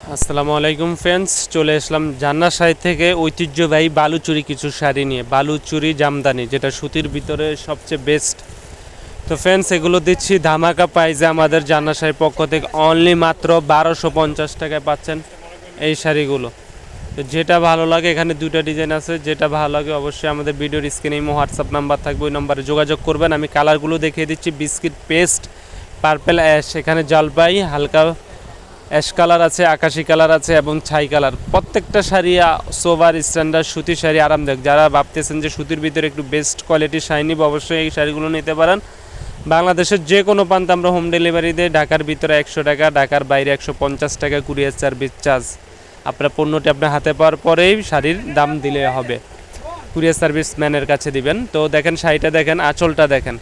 আসসালামু আলাইকুম ফ্রেন্ডস, চলে আসলাম জান্নাত শাড়ি থেকে ঐতিহ্যবাহী বালুচুরি কিছু শাড়ি নিয়ে। বালুচুরি জামদানি, যেটা সুতির ভিতরে সবচেয়ে বেস্ট। তো ফ্রেন্ডস, এগুলো দিচ্ছি ধামাকা প্রাইজে আমাদের জান্নাত শাড়ির পক্ষ থেকে। অনলি মাত্র 1250 টাকায় পাচ্ছেন এই শাড়িগুলো। তো যেটা ভালো লাগে, এখানে দুটো ডিজাইন আছে, যেটা ভালো লাগে অবশ্যই আমাদের ভিডিওর স্ক্রিনে হোয়াটসঅ্যাপ নাম্বার থাকবে, ওই নাম্বারে যোগাযোগ করবেন। আমি কালারগুলো দেখিয়ে দিচ্ছি। বিস্কিট পেস্ট, পার্পেল অ্যাশ, এখানে জলপাই, হালকা অ্যাশ কালার আছে, আকাশি কালার আছে এবং ছাই কালার। প্রত্যেকটা শাড়ি সোভার স্ট্যান্ডার্ড সুতির শাড়ি, আরামদায়ক। যারা ভাবতেছেন যে সুতির ভিতরে একটু বেস্ট কোয়ালিটির শাড়ি নিব, অবশ্যই এই শাড়িগুলো নিতে পারেন। বাংলাদেশের যে কোনো প্রান্তে আমরা হোম ডেলিভারি দিই। ঢাকার ভিতরে 100 টাকা, ঢাকার বাইরে 150 টাকা কুরিয়ার সার্ভিস চার্জ। আপনার পণ্যটি আপনার হাতে পাওয়ার পরেই শাড়ির দাম দিলে হবে, কুরিয়ার সার্ভিস ম্যানের কাছে দিবেন। তো দেখেন শাড়িটা, দেখেন আঁচলটা, দেখেন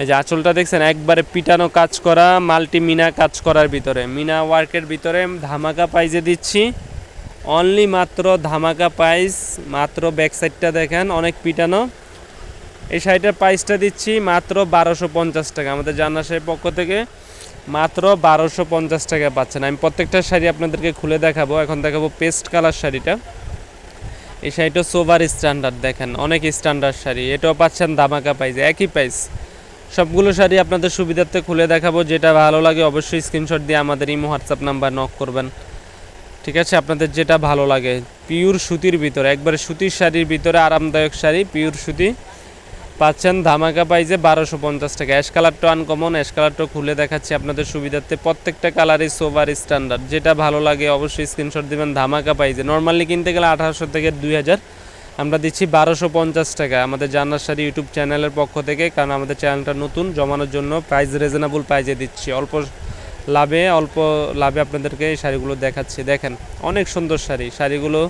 এই যে আঁচলটা দেখছেন, একবারে পিটানো কাজ করা, মাল্টি মিনা কাজ করার ভিতরে, মিনা ওয়ার্কের ভিতরে ধামাকা প্রাইজে দিচ্ছি। অনলি মাত্র ধামাকা প্রাইস, মাত্র ব্যাক সাইডটা দেখেন অনেক পিটানো। এই শাড়িটার প্রাইসটা দিচ্ছি মাত্র 1250 টাকা আমাদের জান্নাত শাড়ির পক্ষ থেকে। মাত্র 1250 টাকা পাচ্ছেন। আমি প্রত্যেকটা শাড়ি আপনাদেরকে খুলে দেখাবো। এখন দেখাবো পেস্ট কালার শাড়িটা। এই শাড়িটা সোভার স্ট্যান্ডার্ড, দেখেন অনেক স্ট্যান্ডার্ড শাড়ি। এটাও পাচ্ছেন ধামাকা প্রাইজে, একই প্রাইস। সবগুলো শাড়ি আপনাদের সুবিধার্থে খুলে দেখাবো। যেটা ভালো লাগে অবশ্যই স্ক্রিনশট দিয়ে আমাদের ইমো হোয়াটসঅ্যাপ নাম্বার নক করবেন, ঠিক আছে? আপনাদের যেটা ভালো লাগে। পিওর সুতির ভিতরে, একবারে সুতির শাড়ির ভিতরে আরামদায়ক শাড়ি, পিওর সুতি পাচ্ছেন ধামাকা প্রাইজে 1250 টাকা। অ্যাশ কালারটা আনকমন, অ্যাশ কালারটা খুলে দেখাচ্ছি আপনাদের সুবিধার্থে। প্রত্যেকটা কালারই সোভার স্ট্যান্ডার্ড। যেটা ভালো লাগে অবশ্যই স্ক্রিনশট দিবেন ধামাকা প্রাইজে। নর্মালি কিনতে গেলে 1800 থেকে 2000, আমরা দিচ্ছি 1250 টাকা আমাদের জান্নাত শাড়ি ইউটিউব চ্যানেলের পক্ষ থেকে। কারণ আমাদের চ্যানেলটা নতুন, জমানোর জন্য প্রাইস রিজনেবল প্রাইজে দিচ্ছি। অল্প লাভে আপনাদেরকে এই শাড়িগুলো দেখাচ্ছি। দেখেন অনেক সুন্দর শাড়ি, শাড়িগুলো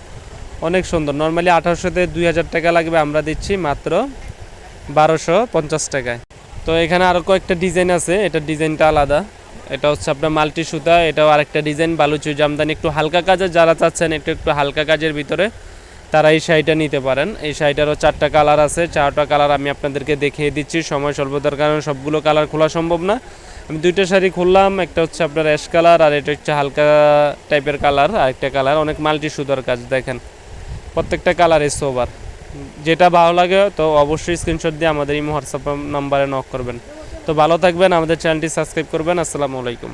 অনেক সুন্দর। নর্মালি 1800 থেকে 2000 টাকা লাগবে, আমরা দিচ্ছি মাত্র 1250 টাকায়। তো এখানে আরও কয়েকটা ডিজাইন আছে, এটার ডিজাইনটা আলাদা। এটা হচ্ছে আপনার মাল্টি সুতা, এটাও আরেকটা ডিজাইন বালুচুরি জামদানি। একটু হালকা কাজের যারা চাচ্ছেন, একটু হালকা কাজের ভিতরে, তারা এই শাড়িটা নিতে পারেন। এই শাড়িটারও 4টা কালার আছে। 4টা কালার আমি আপনাদেরকে দেখিয়ে দিচ্ছি। সময় স্বল্পতার কারণে সবগুলো কালার খোলা সম্ভব না। আমি 2টা শাড়ি খুললাম, একটা হচ্ছে আপনার অ্যাশ কালার, আর এটা হচ্ছে হালকা টাইপের কালার। আরেকটা কালার অনেক মাল্টি সুতার কাজ, দেখেন প্রত্যেকটা কালারে সোবার। যেটা ভালো লাগে তো অবশ্যই স্ক্রিনশট দিয়ে আমাদের এই হোয়াটসঅ্যাপ নাম্বারে নক করবেন। তো ভালো থাকবেন, আমাদের চ্যানেলটি সাবস্ক্রাইব করবেন। আসসালামু আলাইকুম।